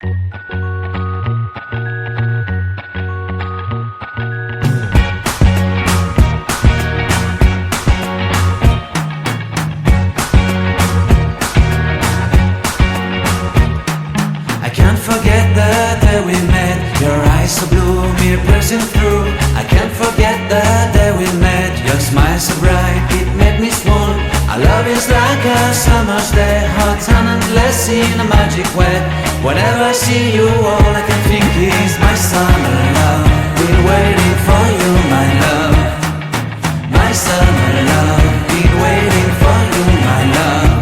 I can't forget the day we met. Your eyes so blue, me pressing through. I can't forget the day we met. Your smile so bright, it made me swoon. Our love is like a summer's day, hot and endless in a magic way. Whenever I see you, all I can think is my summer love. Been waiting for you, my love. My summer love. Been waiting for you, my love.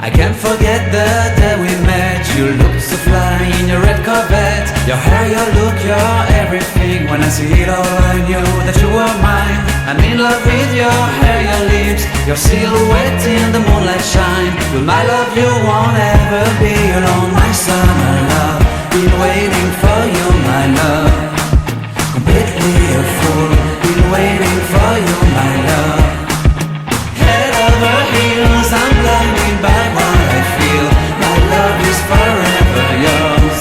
I can't forget the day we met. You looked so fly in your red Corvette. Your hair, your look, your everything. When I see it all, I knew that you were mine. I'm in love with your hair, your lips, your silhouette in the moonlight shine. With my love you won't ever be alone. My summer love, been waiting for you, my love. Completely a fool, been waiting for you, my love. Head over heels, I'm blinded by what I feel. My love is forever yours.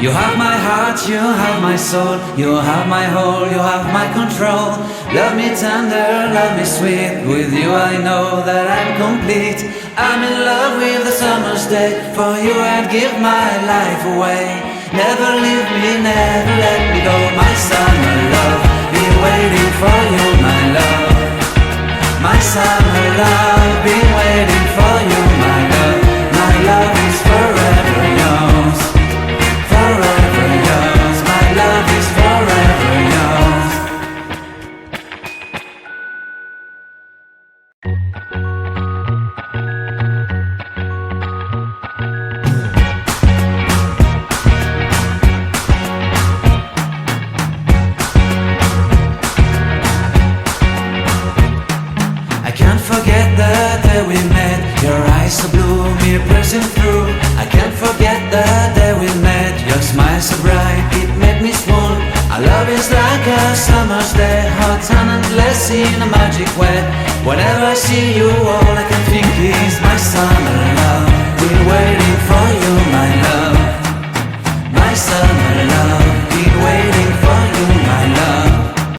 You have my heart, you have my soul. You have my whole, you have my control. Love me tender, love me sweet. With you I know that I'm complete. I'm in love with the summer's day. For you I'd give my life away. Never leave me, never let me go. My summer love, been waiting for you, my love. My summer love, been waiting for you, my love. My love is forever yours. Forever yours, my love is forever yours. I can't forget the day we met. Your eyes so blue, me pressing through. I can't forget the day we met. Your smile so bright, it made me swoon. Our love is like a summer's day, hot and endless in a magic way. Whenever I see you, all I can think is my summer love. Been waiting for you, my love. My summer